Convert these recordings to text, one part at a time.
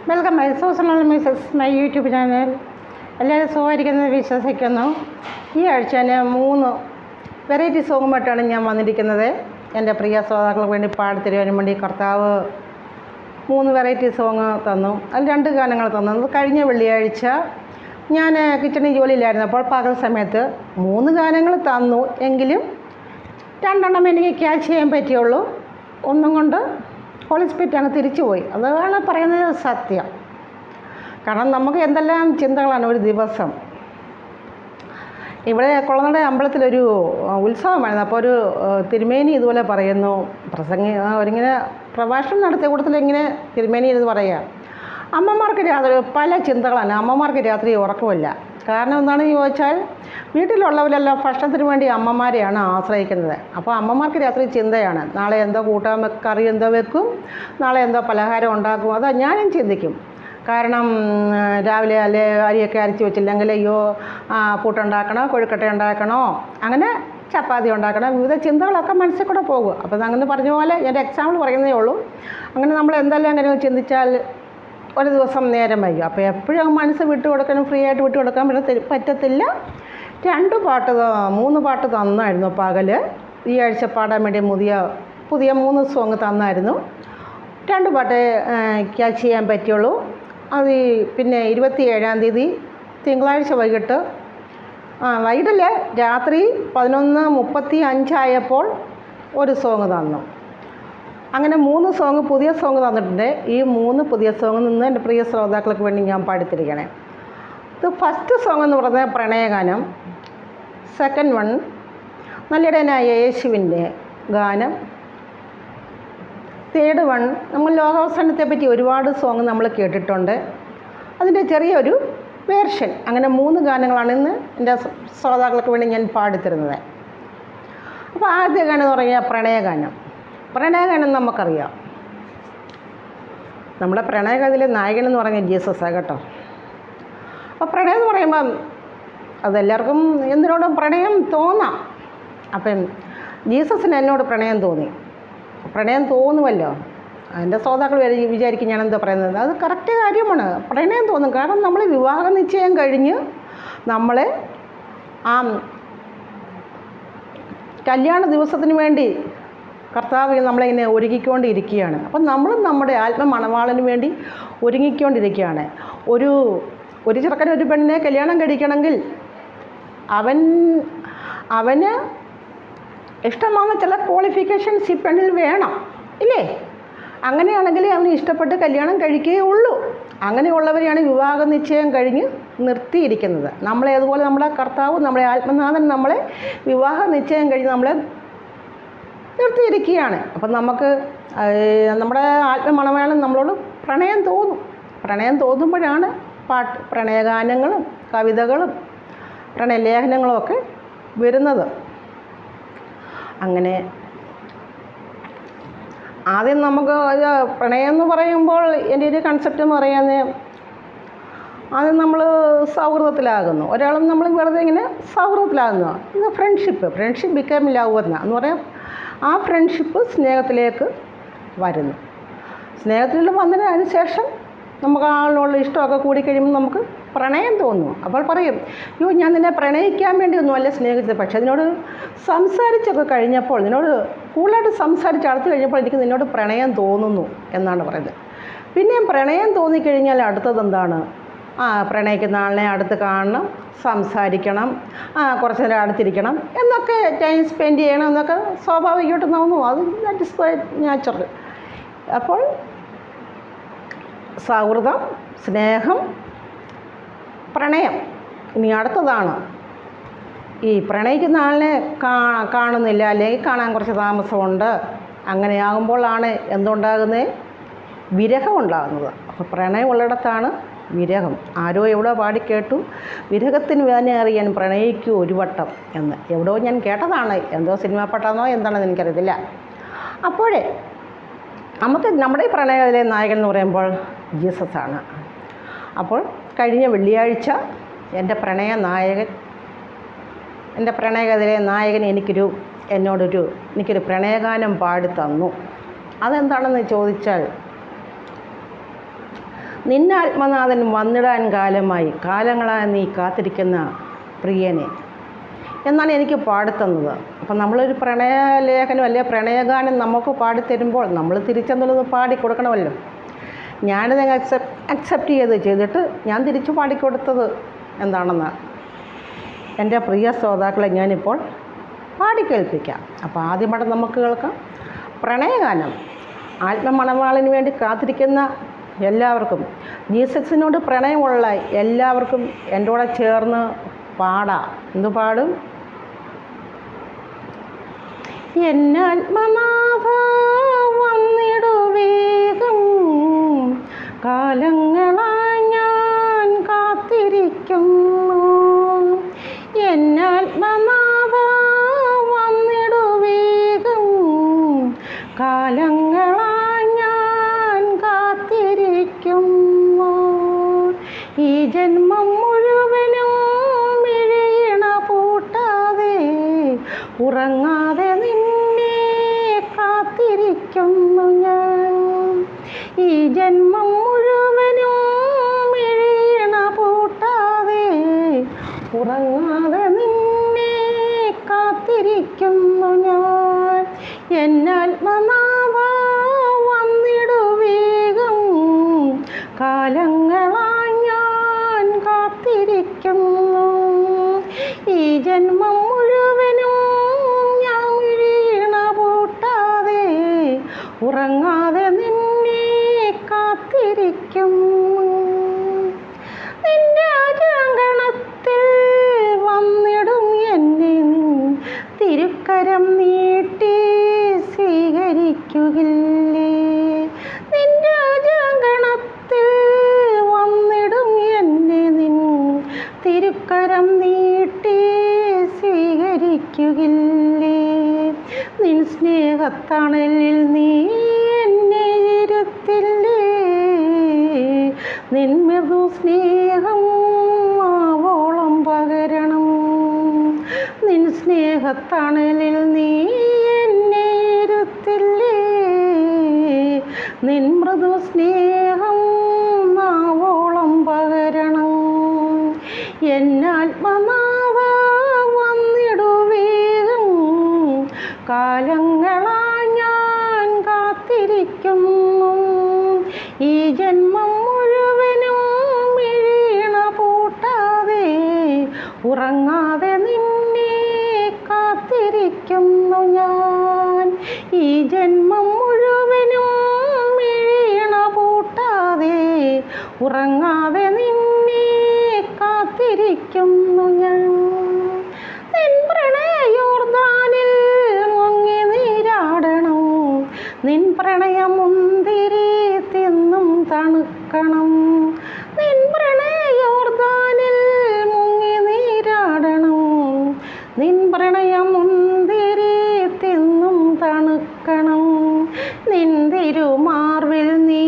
Welcome my seasonal misses my YouTube channel. എല്ലാവരും സുഖമായിരിക്കുന്നത് വിശ്വസിക്കുന്നു. ഈ ആഴ്ച ഞാൻ 3 വെറൈറ്റി സോങ്ങുമായിട്ടാണ് ഞാൻ വന്നിരിക്കുന്നത്. എൻ്റെ പ്രിയ ശ്രോതാക്കൾക്ക് വേണ്ടി പാടിത്തരുവാനും വേണ്ടി കർത്താവ് 3 വെറൈറ്റി സോങ് തന്നു. അതിൽ 2 ഗാനങ്ങൾ തന്നു. കഴിഞ്ഞ വെള്ളിയാഴ്ച ഞാൻ കിച്ചണിൽ ജോലിയിലായിരുന്നപ്പോൾ പകൽ സമയത്ത് 3 ഗാനങ്ങൾ തന്നു. എങ്കിലും 2 എണ്ണം എനിക്ക് ക്യാച്ച് ചെയ്യാൻ പറ്റിയുള്ളൂ. ഒന്നും കൊണ്ട് ഹോളിസ്പിറ്റാണ് തിരിച്ചു പോയി. അതാണ് പറയുന്നത് സത്യം. കാരണം നമുക്ക് എന്തെല്ലാം ചിന്തകളാണ് ഒരു ദിവസം. ഇവിടെ കുളനട അമ്പലത്തിലൊരു ഉത്സവമായിരുന്നു. അപ്പോൾ ഒരു തിരുമേനി ഇതുപോലെ പറയുന്നു, അവരിങ്ങനെ പ്രഭാഷണം നടത്തിയ കൂട്ടത്തിൽ ഇങ്ങനെ തിരുമേനി ഇത് പറയുക, അമ്മമാർക്ക് രാത്രി പല ചിന്തകളാണ്. അമ്മമാർക്ക് രാത്രി ഉറക്കമില്ല. കാരണം എന്താണെന്ന് ചോദിച്ചാൽ വീട്ടിലുള്ളവരെല്ലാം ഭക്ഷണത്തിന് വേണ്ടി അമ്മമാരെയാണ് ആശ്രയിക്കുന്നത്. അപ്പോൾ അമ്മമാർക്ക് രാത്രി ചിന്തയാണ്, നാളെ എന്തോ കൂട്ടാൻ കറി എന്തോ വെക്കും, നാളെ എന്തോ പലഹാരം ഉണ്ടാക്കും. അതാ ഞാനും ചിന്തിക്കും. കാരണം രാവിലെ അല്ലെ അരിയൊക്കെ അരച്ച് വെച്ചില്ലെങ്കിൽ അയ്യോ പുട്ടുണ്ടാക്കണോ, കൊഴുക്കട്ട ഉണ്ടാക്കണോ, അങ്ങനെ ചപ്പാത്തി ഉണ്ടാക്കണം, വിവിധ ചിന്തകളൊക്കെ മനസ്സിൽ കൂടെ പോകും. അപ്പോൾ അങ്ങനെ പറഞ്ഞ പോലെ എൻ്റെ എക്സാമ്പിൾ പറയുന്നതേ ഉള്ളൂ. അങ്ങനെ നമ്മൾ എന്തെല്ലാം അങ്ങനെ ചിന്തിച്ചാൽ ഒരു ദിവസം നേരം വൈകും. അപ്പോൾ എപ്പോഴും മനസ്സ് വിട്ടു കൊടുക്കാനും ഫ്രീ ആയിട്ട് വിട്ടു കൊടുക്കാൻ പറ്റത്തില്ല. 3 പാട്ട് തന്നായിരുന്നു പകൽ. ഈ ആഴ്ച പാടാൻ വേണ്ടി പുതിയ 3 സോങ് തന്നായിരുന്നു. 2 പാട്ട് ക്യാച്ച് ചെയ്യാൻ പറ്റുള്ളൂ. അത് പിന്നെ 27-ാം തീയതി തിങ്കളാഴ്ച വൈകിട്ടല്ലേ രാത്രി 11:35 ആയപ്പോൾ ഒരു സോങ് തന്നു. അങ്ങനെ 3 സോങ് പുതിയ സോങ് തന്നിട്ടുണ്ട്. ഈ 3 പുതിയ സോങ്ങിൽ നിന്ന് എൻ്റെ പ്രിയ ശ്രോതാക്കൾക്ക് വേണ്ടി ഞാൻ പാടിത്തിരിക്കണേ. ഇത് ഫസ്റ്റ് സോങ് എന്ന് പറയുന്നത് പ്രണയഗാനം. സെക്കൻഡ് വൺ നല്ലിടനായ യേശുവിൻ്റെ ഗാനം. തേർഡ് വൺ നമ്മൾ ലോകാവസാനത്തെപ്പറ്റി ഒരുപാട് സോങ് നമ്മൾ കേട്ടിട്ടുണ്ട്, അതിൻ്റെ ചെറിയൊരു വേർഷൻ. അങ്ങനെ 3 ഗാനങ്ങളാണ് ഇന്ന് എൻ്റെ ശ്രോതാക്കൾക്ക് വേണ്ടി ഞാൻ പാടിത്തരുന്നത്. അപ്പോൾ ആദ്യ ഗാനം എന്ന് പറഞ്ഞാൽ പ്രണയഗാനം. പ്രണയഗാനം നമുക്കറിയാം. നമ്മുടെ പ്രണയകഥയിലെ നായകൻ എന്ന് പറഞ്ഞാൽ ജീസസാണ് കേട്ടോ. അപ്പോൾ പ്രണയം എന്ന് പറയുമ്പം അതെല്ലാവർക്കും എന്തിനോടും പ്രണയം തോന്നാം. അപ്പം ജീസസിന് എന്നോട് പ്രണയം തോന്നി. പ്രണയം തോന്നുമല്ലോ. എൻ്റെ ശ്രോതാക്കൾ വിചാരിക്കും ഞാൻ എന്താ പറയുന്നത്. അത് കറക്റ്റ് കാര്യമാണ്. പ്രണയം തോന്നും. കാരണം നമ്മൾ വിവാഹ നിശ്ചയം കഴിഞ്ഞ് നമ്മളെ ആ കല്യാണ ദിവസത്തിന് വേണ്ടി കർത്താവ് നമ്മളിങ്ങനെ ഒരുക്കിക്കൊണ്ടിരിക്കുകയാണ്. അപ്പം നമ്മളും നമ്മുടെ ആത്മമണവാളന് വേണ്ടി ഒരുങ്ങിക്കൊണ്ടിരിക്കുകയാണ്. ഒരു ചെറുക്കൻ ഒരു പെണ്ണിനെ കല്യാണം കഴിക്കണമെങ്കിൽ അവന് ഇഷ്ടമാകുന്ന ചില ക്വാളിഫിക്കേഷൻസ് ഈ പെണ്ണിൽ വേണം, ഇല്ലേ? അങ്ങനെയാണെങ്കിൽ അവന് ഇഷ്ടപ്പെട്ട് കല്യാണം കഴിക്കുകയേ ഉള്ളൂ. അങ്ങനെയുള്ളവരെയാണ് വിവാഹ നിശ്ചയം കഴിഞ്ഞ് നിർത്തിയിരിക്കുന്നത്. അതുപോലെ നമ്മുടെ കർത്താവ്, നമ്മുടെ ആത്മനാഥൻ നമ്മളെ വിവാഹ നിശ്ചയം കഴിഞ്ഞ് നമ്മളെ നിർത്തിയിരിക്കുകയാണ്. അപ്പം നമുക്ക് നമ്മുടെ ആത്മമണവാളൻ നമ്മളോട് പ്രണയം തോന്നും. പ്രണയം തോന്നുമ്പോഴാണ് പ്രണയഗാനങ്ങളും കവിതകളും പ്രണയലേഖനങ്ങളും ഒക്കെ വരുന്നത്. അങ്ങനെ ആദ്യം നമുക്ക് പ്രണയം എന്ന് പറയുമ്പോൾ എൻ്റെ ഒരു കൺസെപ്റ്റ് എന്ന് പറയുന്നത്, ആദ്യം നമ്മൾ സൗഹൃദത്തിലാകുന്നു. ഒരാളും നമ്മൾ വെറുതെ ഇങ്ങനെ സൗഹൃദത്തിലാകുന്നു. ഇത് ഫ്രണ്ട്ഷിപ്പ് ബിക്കം ലവ് എന്ന് പറയാം. ആ ഫ്രണ്ട്ഷിപ്പ് സ്നേഹത്തിലേക്ക് വരുന്നു. സ്നേഹത്തിൽ വന്നതിന് ശേഷം നമുക്ക് ആളിനുള്ള ഇഷ്ടമൊക്കെ കൂടിക്കഴിയുമ്പോൾ നമുക്ക് പ്രണയം തോന്നും. അപ്പോൾ പറയും, അയ്യോ ഞാൻ നിന്നെ പ്രണയിക്കാൻ വേണ്ടി ഒന്നുമല്ല സ്നേഹിച്ചത്, പക്ഷേ നിന്നോട് സംസാരിച്ചൊക്കെ കഴിഞ്ഞപ്പോൾ, നിന്നോട് കൂടുതലായിട്ട് സംസാരിച്ച് അടുത്ത് കഴിഞ്ഞപ്പോൾ എനിക്ക് നിന്നോട് പ്രണയം തോന്നുന്നു എന്നാണ് പറയുന്നത്. പിന്നെയും പ്രണയം തോന്നിക്കഴിഞ്ഞാൽ അടുത്തത് എന്താണ്? പ്രണയിക്കുന്ന ആളിനെ അടുത്ത് കാണണം, സംസാരിക്കണം, കുറച്ച് നേരം അടുത്തിരിക്കണം എന്നൊക്കെ, ടൈം സ്പെൻഡ് ചെയ്യണം എന്നൊക്കെ സ്വാഭാവികമായിട്ട് തോന്നും. അത് ദാറ്റ് ഇസ് ക്വൈറ്റ് നാച്ചുറൽ. അപ്പോൾ സൗഹൃദം, സ്നേഹം, പ്രണയം. ഇനി അടുത്തതാണ് ഈ പ്രണയിക്കുന്ന ആളിനെ കാണുന്നില്ല, അല്ലെങ്കിൽ കാണാൻ കുറച്ച് താമസമുണ്ട്. അങ്ങനെയാകുമ്പോഴാണ് എന്തുണ്ടാകുന്നത്? വിരഹം ഉണ്ടാകുന്നത്. അപ്പോൾ പ്രണയം ഉള്ളിടത്താണ് വിരഹം. ആരോ എവിടെയോ പാടിക്കേട്ടു, വിരഹത്തിന് വേദന അറിയാൻ പ്രണയിക്കൂ ഒരു വട്ടം എന്ന് എവിടെയോ ഞാൻ കേട്ടതാണ്. എന്തോ സിനിമാ പാട്ടാണോ എന്താണെന്ന് എനിക്കറിയത്തില്ല. അപ്പോഴേ നമുക്ക് നമ്മുടെ ഈ പ്രണയകഥയിലെ നായകൻ എന്ന് പറയുമ്പോൾ ജീസസാണ്. അപ്പോൾ കഴിഞ്ഞ വെള്ളിയാഴ്ച എൻ്റെ പ്രണയകഥയിലെ നായകൻ എനിക്കൊരു പ്രണയഗാനം പാടി തന്നു. അതെന്താണെന്ന് ചോദിച്ചാൽ, നിന്നാത്മനാഥൻ വന്നിടാൻ കാലമായി, കാലങ്ങളായി നീ കാത്തിരിക്കുന്ന പ്രിയനെ എന്നാണ് എനിക്ക് പാടിത്തന്നത്. അപ്പം നമ്മളൊരു പ്രണയലേഖനം അല്ലെങ്കിൽ പ്രണയഗാനം നമുക്ക് പാടിത്തരുമ്പോൾ നമ്മൾ തിരിച്ചെന്നുള്ളത് പാടിക്കൊടുക്കണമല്ലോ. ഞാനിത് അക്സെപ്റ്റ് ചെയ്തിട്ട് ഞാൻ തിരിച്ചു പാടിക്കൊടുത്തത് എന്താണെന്ന് എൻ്റെ പ്രിയ ശ്രോതാക്കളെ ഞാനിപ്പോൾ പാടിക്കേൾപ്പിക്കാം. അപ്പോൾ ആദ്യമായിട്ട് നമുക്ക് കേൾക്കാം പ്രണയഗാനം. ആത്മമണവാളിന് വേണ്ടി കാത്തിരിക്കുന്ന എല്ലാവർക്കും, ജീസസിനോട് പ്രണയമുള്ള എല്ലാവർക്കും എൻ്റെ കൂടെ ചേർന്ന് പാടാം. എന്തു പാടും? എന്നാത്മനാഥ വന്നിടു വേഗം, കാലങ്ങളായി ഞാൻ കാത്തിരിക്കുന്നു. എന്നാത്മനാഥ വന്നിടു വേഗം, കാലങ്ങളായി ഞാൻ കാത്തിരിക്കുന്നു. ഈ ജന്മം മുഴുവനും മിഴിയണ പൂട്ടാതെ ഉറങ്ങാതെ നിന്നെ കാത്തിരിക്കുന്നു ഞാൻ. ഈ ജന്മം മുഴുവനും മിഴിയണ പൂട്ടാതെ ഉറങ്ങാതെ നിന്നെ കാത്തിരിക്കുന്നു ഞാൻ. എന്നാത്മനാഥ വന്നിടു വേഗം, കാലങ്ങളായി ഞാൻ കാത്തിരിക്കുന്നു. ഈ ജന്മം മുഴുവനും ഞാൻ മിഴിയണ പൂട്ടാതെ ഉറങ്ങാതെ നിന്നെ കാത്തിരിക്കുന്നു. നിന്റെ രാജാങ്കണത്തിൽ വന്നിടും എന്നെ തിരുക്കരം നീട്ടി സ്വീകരിക്കുകില്ലേ. നിന്റെ രാജാങ്കണത്തിൽ വന്നിടും എന്നെ തിരുക്കരം നീട്ടി സ്വീകരിക്കുകില്ലേ. നിൻ സ്നേഹത്തണലിൽ നീ എന്നെ ഇരുത്തില്ലേ. നിൻ മൃദു സ്നേഹം ആവോളം പകരണം. നിൻ സ്നേഹത്തണലിൽ നീ എന്നെ ഇരുത്തില്ലേ. നിൻ മൃദു സ്നേഹം ആവോളം പകരണം. എന്നാത്മനാഥ വന്നിടു വേഗം, കാലങ്ങളായി ഞാൻ കാത്തിരിക്കുന്നു. ഈ ജന്മം മുഴുവനും മിഴിയണ പൂട്ടാതെ ഉറങ്ങാതെ നിന്നെ കാത്തിരിക്കുന്നു ഞാൻ. ഈ ജന്മം മുഴുവനും മിഴിയണ പൂട്ടാതെ ഉറങ്ങാതെ നിന്നെ കാത്തിരിക്കുന്നു ഞാൻ. നിൻ പ്രണയയോർദാനിൽ മുങ്ങി നീരാടണം. നിൻ പ്രണയമുന്തിരി തിന്നും തണുക്കണം. നിൻ പ്രണയയോർദാനിൽ മുങ്ങി നീരാടണം. നിൻ പ്രണയമുന്തിരി തിന്നും തണുക്കണം. നിൻ തിരുമാർവിൽ നീ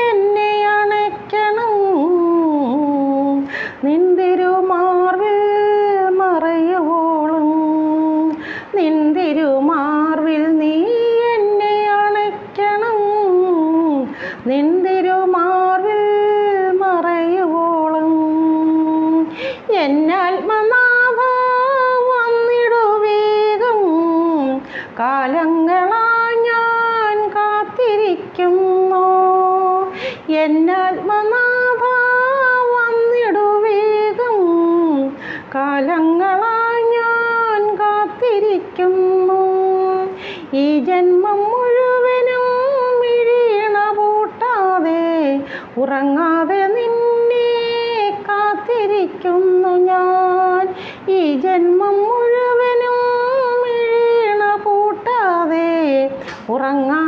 എന്നെ അണയ്ക്കണം. നിൻ തിരുമാർവിൽ മറയുവോളം. നിൻ തിരുമാർവിൽ നീ എന്നെ അണയ്ക്കണം. നിൻ തിരുമാർവിൽ മറയുവോളം. എന്നാത്മനാഥ വന്നിടു വേഗം, കാലങ്ങളായി ഞാൻ കാത്തിരിക്കുന്നു. എന്നാത്മനാഥ വന്നിടു വേഗം, കാലങ്ങളായി ഞാൻ കാത്തിരിക്കുന്നു. ഈ ജന്മം മുഴുവനും മിഴിയണ പൂട്ടാതെ ഉറങ്ങാതെ നിന്നെ കാത്തിരിക്കുന്നു ഞാൻ. ഈ ജന്മം മുഴുവനും മിഴിയണ പൂട്ടാതെ ഉറങ്ങാതെ